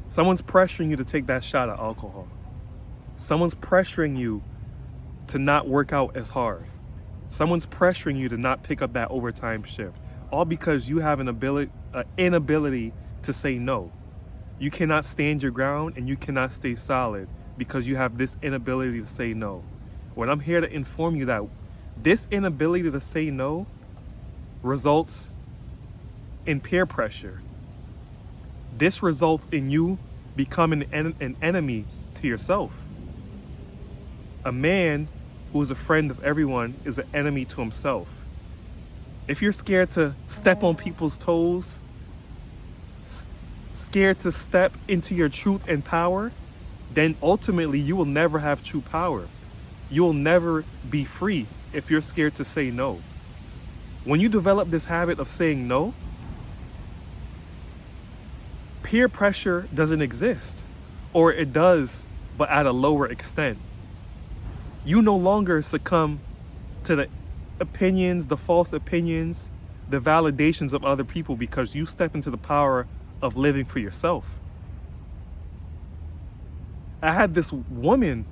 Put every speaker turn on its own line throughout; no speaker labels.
Someone's pressuring you to take that shot of alcohol. Someone's pressuring you to not work out as hard. Someone's pressuring you to not pick up that overtime shift. All because you have an inability to say no. You cannot stand your ground and you cannot stay solid because you have this inability to say no. When I'm here to inform you that this inability to say no results in peer pressure. This results in you becoming an enemy to yourself. A man who is a friend of everyone is an enemy to himself. If you're scared to step on people's toes, scared to step into your truth and power, then ultimately you will never have true power. You will never be free if you're scared to say no. When you develop this habit of saying no, peer pressure doesn't exist, or it does, but at a lower extent. You no longer succumb to the opinions, the false opinions, the validations of other people because you step into the power of living for yourself. I had this woman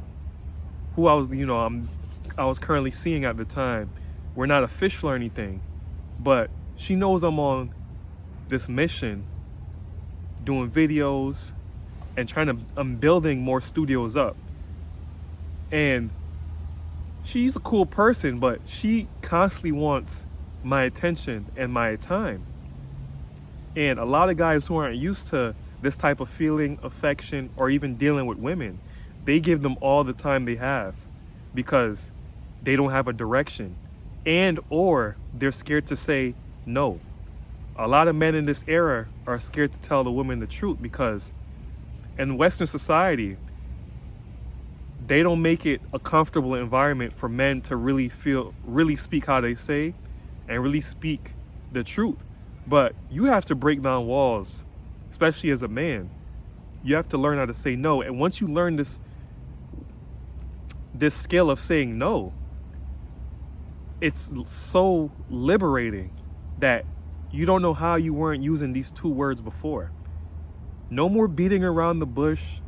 who I was currently seeing at the time. We're not official or anything, but she knows I'm on this mission doing videos and I'm building more studios up. And she's a cool person, but she constantly wants my attention and my time. And a lot of guys who aren't used to this type of feeling, affection, or even dealing with women, they give them all the time they have because they don't have a direction and or they're scared to say no. A lot of men in this era are scared to tell the women the truth because in Western society, they don't make it a comfortable environment for men to really speak how they say and really speak the truth. But you have to break down walls, especially as a man. You have to learn how to say no. And once you learn this skill of saying no, it's so liberating that you don't know how you weren't using these two words before. No more beating around the bush.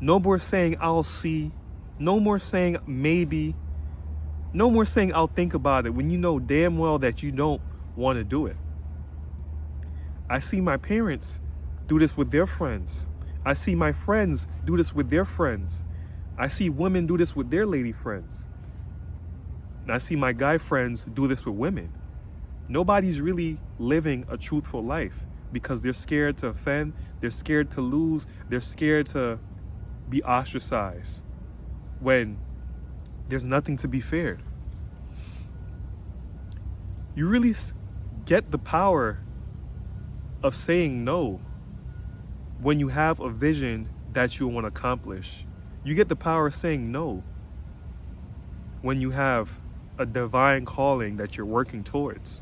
No more saying I'll see. No more saying maybe. No more saying I'll think about it when you know damn well that you don't want to do it. I see my parents do this with their friends. I see my friends do this with their friends. I see women do this with their lady friends. And I see my guy friends do this with women. Nobody's really living a truthful life because they're scared to offend, they're scared to lose, they're scared to be ostracized when there's nothing to be feared. You really get the power of saying no when you have a vision that you want to accomplish. You get the power of saying no when you have a divine calling that you're working towards.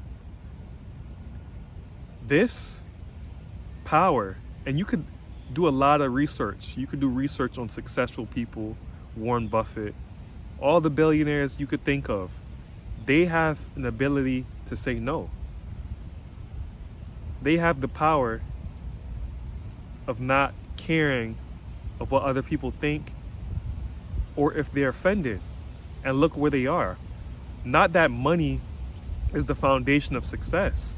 This power, and you could do a lot of research. You could do research on successful people, Warren Buffett, all the billionaires you could think of. They have an ability to say no. They have the power of not caring of what other people think or if they're offended. And look where they are. Not that money is the foundation of success.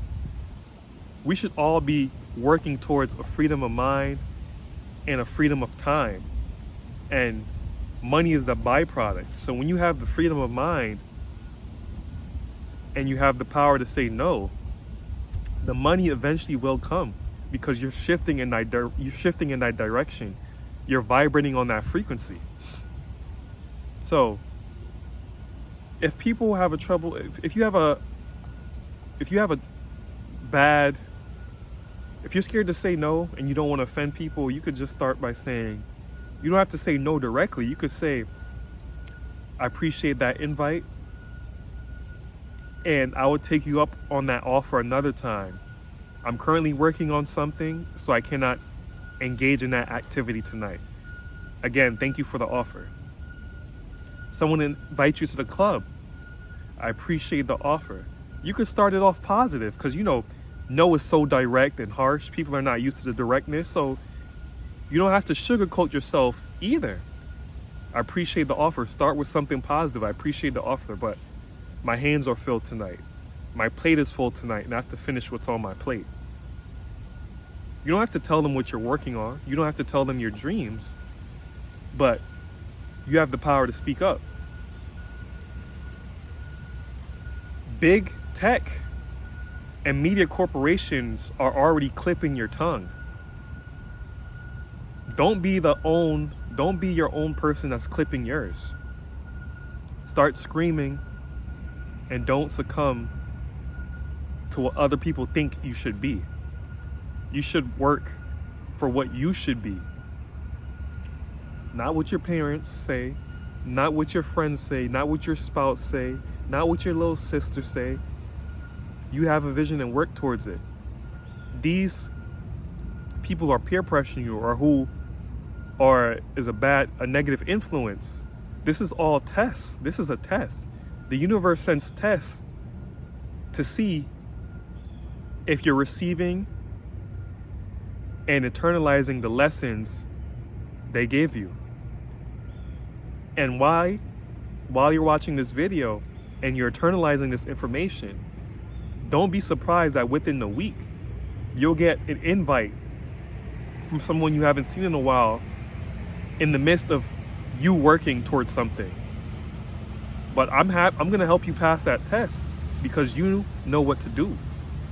We should all be working towards a freedom of mind and a freedom of time. And money is the byproduct. So when you have the freedom of mind and you have the power to say no, the money eventually will come because you're shifting in that direction. You're vibrating on that frequency. So if people have a trouble, if you're scared to say no and you don't want to offend people, you could just start by saying, you don't have to say no directly. You could say, I appreciate that invite, and I would take you up on that offer another time. I'm currently working on something, so I cannot engage in that activity tonight. Again, thank you for the offer. Someone invites you to the club. I appreciate the offer. You could start it off positive because, no is so direct and harsh. People are not used to the directness. So You don't have to sugarcoat yourself either. I appreciate the offer. Start with something positive. I appreciate the offer, but my hands are filled tonight. My plate is full tonight, and I have to finish what's on my plate. You don't have to tell them what you're working on. You don't have to tell them your dreams, but you have the power to speak up. Big tech and media corporations are already clipping your tongue. Don't be your own person that's clipping yours. Start screaming and don't succumb to what other people think you should be. You should work for what you should be. Not what your parents say, not what your friends say, not what your spouse say, not what your little sister say. You have a vision and work towards it. These people are peer pressuring you or who is a negative influence. This is all tests. This is a test. The universe sends tests to see if you're receiving and internalizing the lessons they gave you. And while you're watching this video and you're internalizing this information, don't be surprised that within a week, you'll get an invite from someone you haven't seen in a while in the midst of you working towards something. But I'm going to help you pass that test because you know what to do.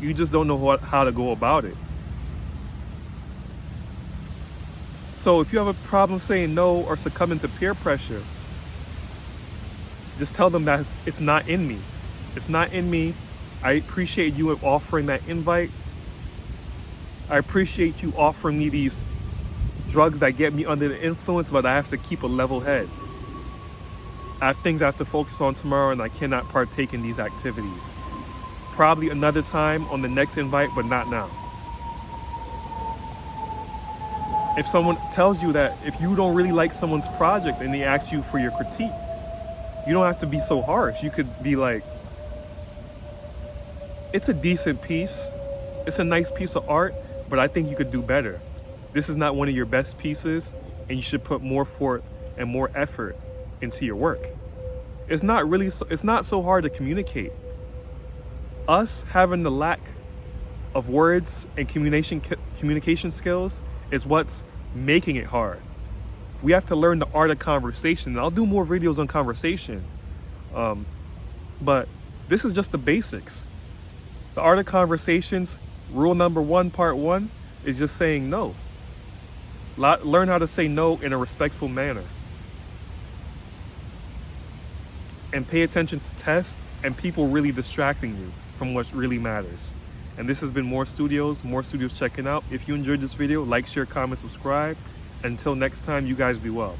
You just don't know how to go about it. So if you have a problem saying no or succumbing to peer pressure, just tell them that it's not in me. It's not in me. I appreciate you offering that invite. I appreciate you offering me these drugs that get me under the influence, but I have to keep a level head. I have things I have to focus on tomorrow, and I cannot partake in these activities. Probably another time on the next invite, but not now. If someone tells you that if you don't really like someone's project and they ask you for your critique, you don't have to be so harsh. You could be like, it's a decent piece. It's a nice piece of art, but I think you could do better. This is not one of your best pieces, and you should put more forth and more effort into your work. It's not so hard to communicate. Us having the lack of words and communication skills is what's making it hard. We have to learn the art of conversation. And I'll do more videos on conversation. But this is just the basics. The art of conversations, rule number 1, part 1, is just saying no. Learn how to say no in a respectful manner. And pay attention to tests and people really distracting you from what really matters. And this has been More Studios checking out. If you enjoyed this video, like, share, comment, subscribe. Until next time, you guys be well.